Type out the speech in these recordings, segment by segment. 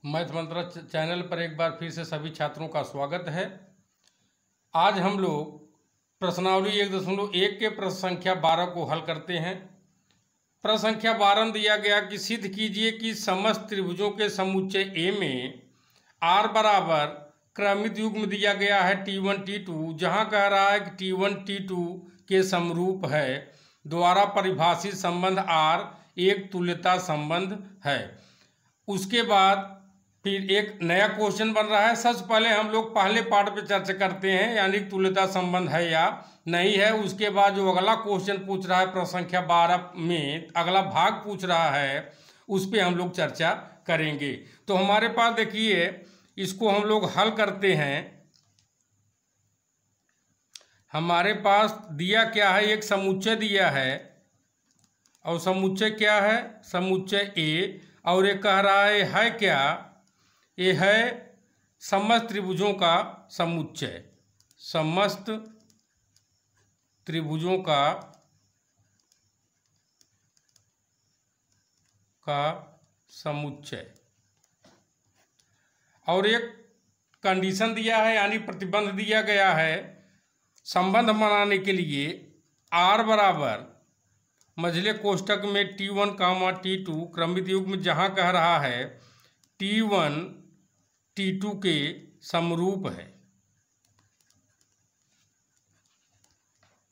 Math मंत्रा channel पर एक बार फिर से सभी छात्रों का स्वागत है। आज हम लोग प्रश्नावली 1.1 के प्रश्न संख्या 12 को हल करते हैं। प्रश्न संख्या 12 में दिया गया कि सिद्ध कीजिए कि समस्त त्रिभुजों के समुच्चय ए में R बराबर क्रमित युग्म दिया गया है T1 T2, जहां कह रहा है कि T1 T2 के समरूप है द्वारा परिभाषित संबंध R एक तुल्यता संबंध है। उसके बाद फिर एक नया क्वेश्चन बन रहा है। सबसे पहले हम लोग पहले पार्ट पे चर्चा करते हैं, यानी तुल्यता संबंध है या नहीं है। उसके बाद जो अगला क्वेश्चन पूछ रहा है प्रश्न संख्या 12 में अगला भाग पूछ रहा है, उस पे हम लोग चर्चा करेंगे। तो हमारे पास देखिए, इसको हम लोग हल करते हैं। हमारे पास दिया क्या है, एक समुच्चय दिया है और समुच्चय क्या है, समुच्चय ए, और ये कह रहा है क्या, ये है समस्त त्रिभुजों का समुच्चय, समस्त त्रिभुजों का समुच्चय। और एक कंडीशन दिया है, यानी प्रतिबंध दिया गया है संबंध बनाने के लिए। R बराबर मझले कोष्टक में T1, T2 क्रमित युग्म, जहां कह रहा है T1 T2 के समरूप है,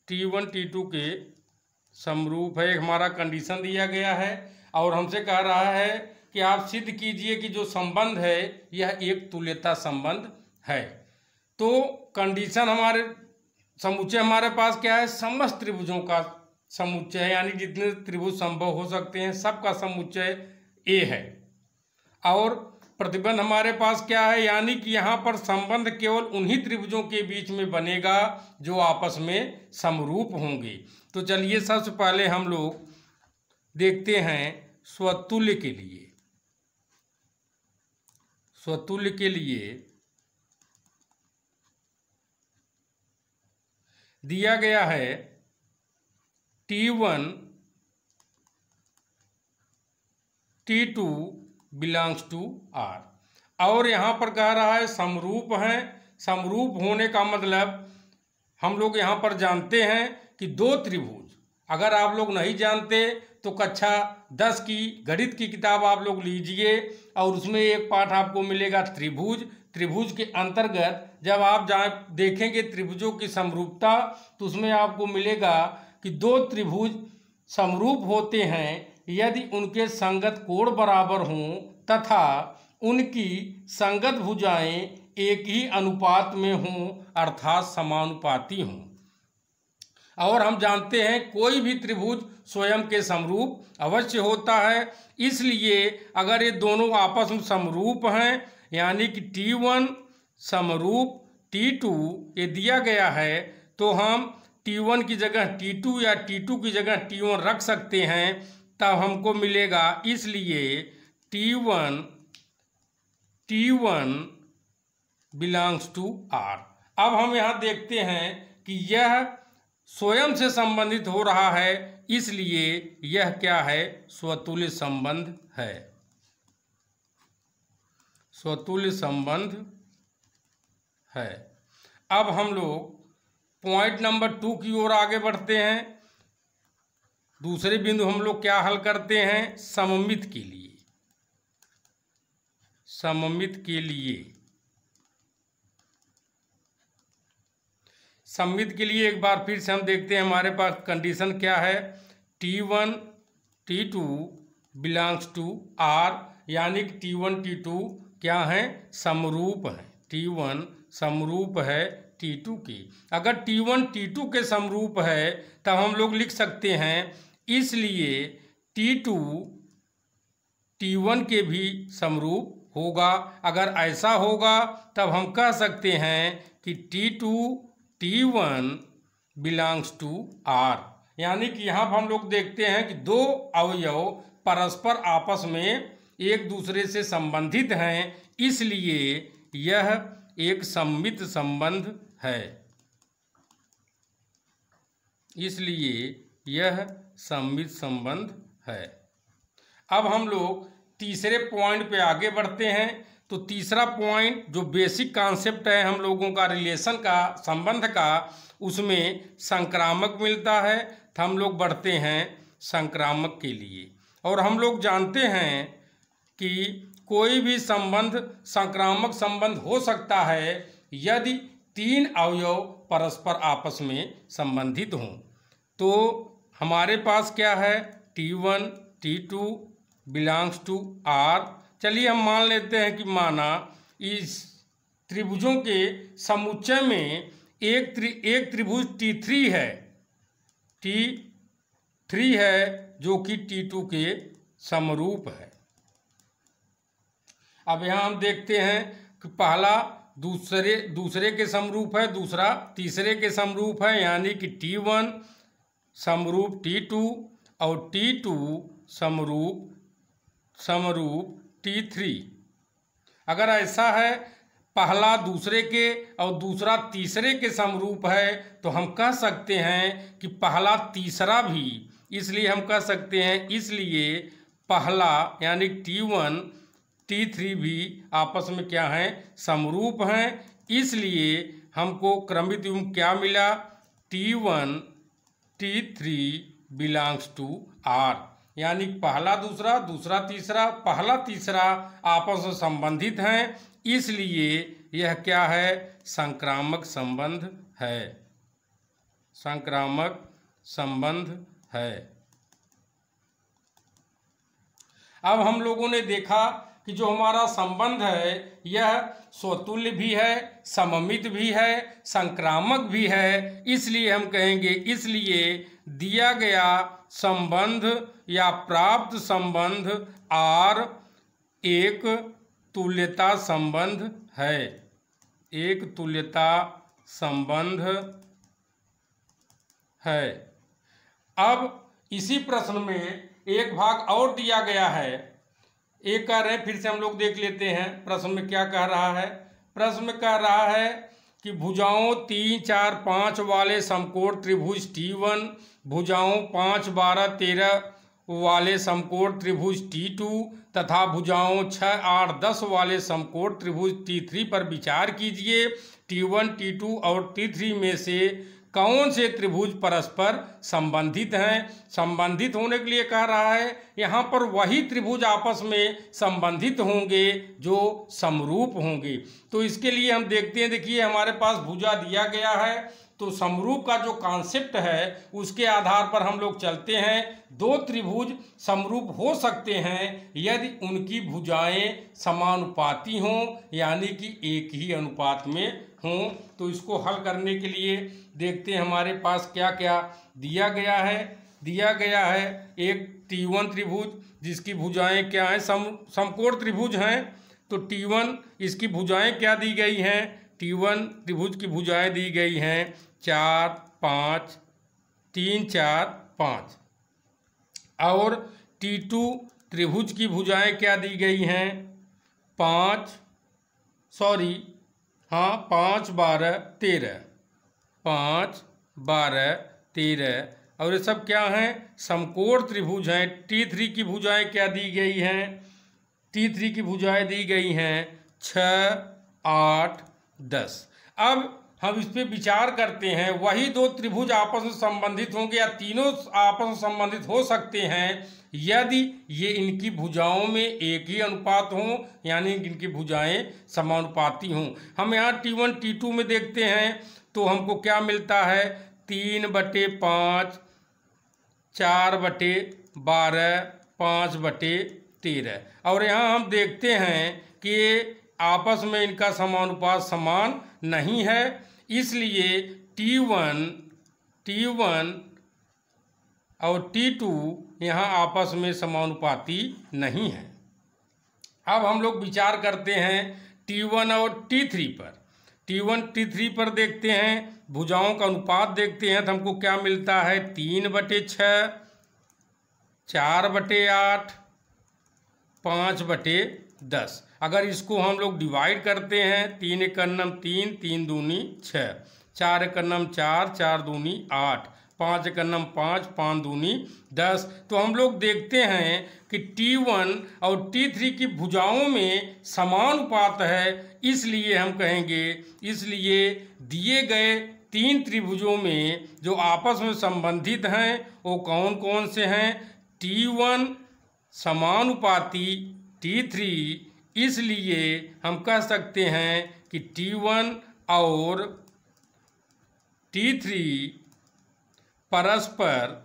T1 T2 के समरूप है, हमारा कंडीशन दिया गया है। और हमसे कह रहा है कि आप सिद्ध कीजिए कि जो संबंध है यह एक तुल्यता संबंध है। तो कंडीशन हमारे समुच्चय हमारे पास क्या है, समस्त त्रिभुजों का समुच्चय है, यानी जितने त्रिभुज संभव हो सकते हैं सबका समुच्चय ए है। और प्रतिबंध हमारे पास क्या है, यानी कि यहाँ पर संबंध केवल उन्हीं त्रिभुजों के बीच में बनेगा जो आपस में समरूप होंगे। तो चलिए सबसे पहले हम लोग देखते हैं स्वतुल्य के लिए। स्वतुल्य के लिए दिया गया है T1 T2 belongs to R, और यहाँ पर कह रहा है समरूप हैं। समरूप होने का मतलब हम लोग यहाँ पर जानते हैं कि दो त्रिभुज, अगर आप लोग नहीं जानते तो कक्षा 10 की गणित की किताब आप लोग लीजिए और उसमें एक पाठ आपको मिलेगा त्रिभुज। त्रिभुज के अंतर्गत जब आप देखेंगे त्रिभुजों की समरूपता, तो उसमें आपको मिलेगा कि दो त्रिभुज समरूप होते हैं यदि उनके संगत कोण बराबर हों तथा उनकी संगत भुजाएं एक ही अनुपात में हों, अर्थात समानुपाती हों। और हम जानते हैं कोई भी त्रिभुज स्वयं के समरूप अवश्य होता है, इसलिए अगर ये दोनों आपस में समरूप हैं, यानी कि T1 समरूप T2 ये दिया गया है, तो हम T1 की जगह T2 या T2 की जगह T1 रख सकते हैं, तब हमको मिलेगा। इसलिए T1 बिलोंग्स टू R। अब हम यहाँ देखते हैं कि यह स्वयं से संबंधित हो रहा है, इसलिए यह क्या है, स्वतुल्य संबंध है, स्वतुल्य संबंध है। अब हम लोग पॉइंट नंबर 2 की ओर आगे बढ़ते हैं। दूसरे बिंदु हम लोग क्या हल करते हैं, सममित के लिए। सममित के लिए, सममित के लिए एक बार फिर से हम देखते हैं हमारे पास कंडीशन क्या है, T1 T2 belongs to R, यानी कि T1 T2 क्या है, समरूप है। T1 समरूप है T2 की। अगर T1 T2 के समरूप है तब हम लोग लिख सकते हैं, इसलिए T2 T1 के भी समरूप होगा। अगर ऐसा होगा तब हम कह सकते हैं कि T2 T1 belongs to R, यानी कि यहाँ पर हम लोग देखते हैं कि दो अवयव परस्पर आपस में एक दूसरे से संबंधित हैं, इसलिए यह एक सममित संबंध है, इसलिए यह सममित संबंध है। अब हम लोग तीसरे पॉइंट पे आगे बढ़ते हैं। तो तीसरा पॉइंट जो बेसिक कॉन्सेप्ट है हम लोगों का रिलेशन का, संबंध का, उसमें संक्रामक मिलता है। तो हम लोग बढ़ते हैं संक्रामक के लिए। और हम लोग जानते हैं कि कोई भी संबंध संक्रामक संबंध हो सकता है यदि तीन अवयव परस्पर आपस में संबंधित हों। तो हमारे पास क्या है, T1 T2 belongs to R। चलिए हम मान लेते हैं कि माना इस त्रिभुजों के समुच्चय में एक त्रिभुज T3 है, T3 है जो कि T2 के समरूप है। अब यहाँ हम देखते हैं कि पहला दूसरे के समरूप है, दूसरा तीसरे के समरूप है, यानी कि T1 समरूप T2 और T2 समरूप T3। अगर ऐसा है पहला दूसरे के और दूसरा तीसरे के समरूप है तो हम कह सकते हैं कि पहला तीसरा भी, इसलिए हम कह सकते हैं इसलिए पहला यानी T1 T3 भी आपस में क्या हैं, समरूप हैं। इसलिए हमको क्रमित युग्म क्या मिला, T1 T3 belongs to R, यानी पहला दूसरा, दूसरा तीसरा, पहला तीसरा आपस में संबंधित हैं। इसलिए यह क्या है, संक्रामक संबंध है, संक्रामक संबंध है। अब हम लोगों ने देखा कि जो हमारा संबंध है यह स्वतुल्य भी है, सममित भी है, संक्रामक भी है। इसलिए हम कहेंगे, इसलिए दिया गया संबंध या प्राप्त संबंध R एक तुल्यता संबंध है, एक तुल्यता संबंध है। अब इसी प्रश्न में एक भाग और दिया गया है, एक कह रहे हैं, फिर से हम लोग देख लेते हैं प्रश्न में क्या कह रहा है। प्रश्न में कह रहा है कि भुजाओं 3, 4, 5 वाले समकोण त्रिभुज T1, भुजाओं 5, 12, 13 वाले समकोण त्रिभुज T2 तथा भुजाओं 6, 8, 10 वाले समकोण त्रिभुज T3 पर विचार कीजिए। T1, T2 और T3 में से कौन से त्रिभुज परस्पर संबंधित हैं। संबंधित होने के लिए कह रहा है, यहाँ पर वही त्रिभुज आपस में संबंधित होंगे जो समरूप होंगे। तो इसके लिए हम देखते हैं, देखिए हमारे पास भुजा दिया गया है, तो समरूप का जो कॉन्सेप्ट है उसके आधार पर हम लोग चलते हैं। दो त्रिभुज समरूप हो सकते हैं यदि उनकी भुजाएं समानुपाती हों, यानी कि एक ही अनुपात में हों। तो इसको हल करने के लिए देखते हैं हमारे पास क्या क्या दिया गया है। दिया गया है एक T1 त्रिभुज जिसकी भुजाएं क्या हैं, समकोण त्रिभुज हैं। तो T1 इसकी भुजाएं क्या दी गई हैं, T1 त्रिभुज की भुजाएं दी गई हैं 4, 5, 3, 4, 5। और T2 त्रिभुज की भुजाएं क्या दी गई हैं 5, 12, 13, 5, 12, 13। और ये सब क्या हैं, समकोण त्रिभुज हैं। T3 की भुजाएं क्या दी गई हैं, T3 की भुजाएं दी गई हैं 6, 8, 10। अब हम इस पे विचार करते हैं, वही दो त्रिभुज आपस में संबंधित होंगे या तीनों आपस में संबंधित हो सकते हैं यदि ये इनकी भुजाओं में एक ही अनुपात हों, यानी इनकी भुजाएं समानुपाती हों। हम यहाँ T1 T2 में देखते हैं तो हमको क्या मिलता है, 3/5, 4/12, 5/13। और यहाँ हम देखते हैं कि आपस में इनका समानुपात समान नहीं है, इसलिए T1 और T2 यहाँ आपस में समानुपाती नहीं है। अब हम लोग विचार करते हैं T1 और T3 पर। T1 T3 पर देखते हैं, भुजाओं का अनुपात देखते हैं तो हमको क्या मिलता है, 3/6, 4/8, 5/10। अगर इसको हम लोग डिवाइड करते हैं, 3 × 3, 3 दूनी 6, 4 × 4, 4 दूनी 8, 5 एक नम 5, 5 दूनी 10। तो हम लोग देखते हैं कि T1 और T3 की भुजाओं में समानुपात है, इसलिए हम कहेंगे, इसलिए दिए गए 3 त्रिभुजों में जो आपस में संबंधित हैं वो कौन कौन से हैं? T1 समानुपाती T3, इसलिए हम कह सकते हैं कि T1 और T3 परस्पर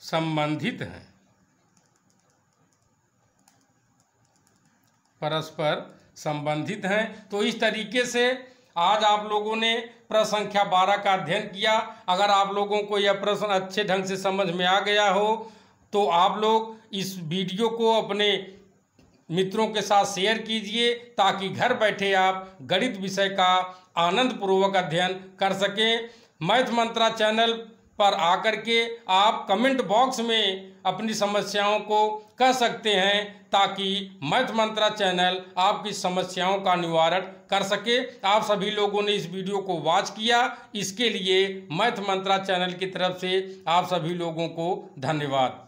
संबंधित हैं, परस्पर संबंधित हैं। तो इस तरीके से आज आप लोगों ने प्रश्न संख्या 12 का अध्ययन किया। अगर आप लोगों को यह प्रश्न अच्छे ढंग से समझ में आ गया हो तो आप लोग इस वीडियो को अपने मित्रों के साथ शेयर कीजिए, ताकि घर बैठे आप गणित विषय का आनंद पूर्वक अध्ययन कर सकें। मैथ मंत्रा चैनल पर आकर के आप कमेंट बॉक्स में अपनी समस्याओं को कह सकते हैं, ताकि मैथ मंत्रा चैनल आपकी समस्याओं का निवारण कर सके। आप सभी लोगों ने इस वीडियो को वॉच किया, इसके लिए मैथ मंत्रा चैनल की तरफ से आप सभी लोगों को धन्यवाद।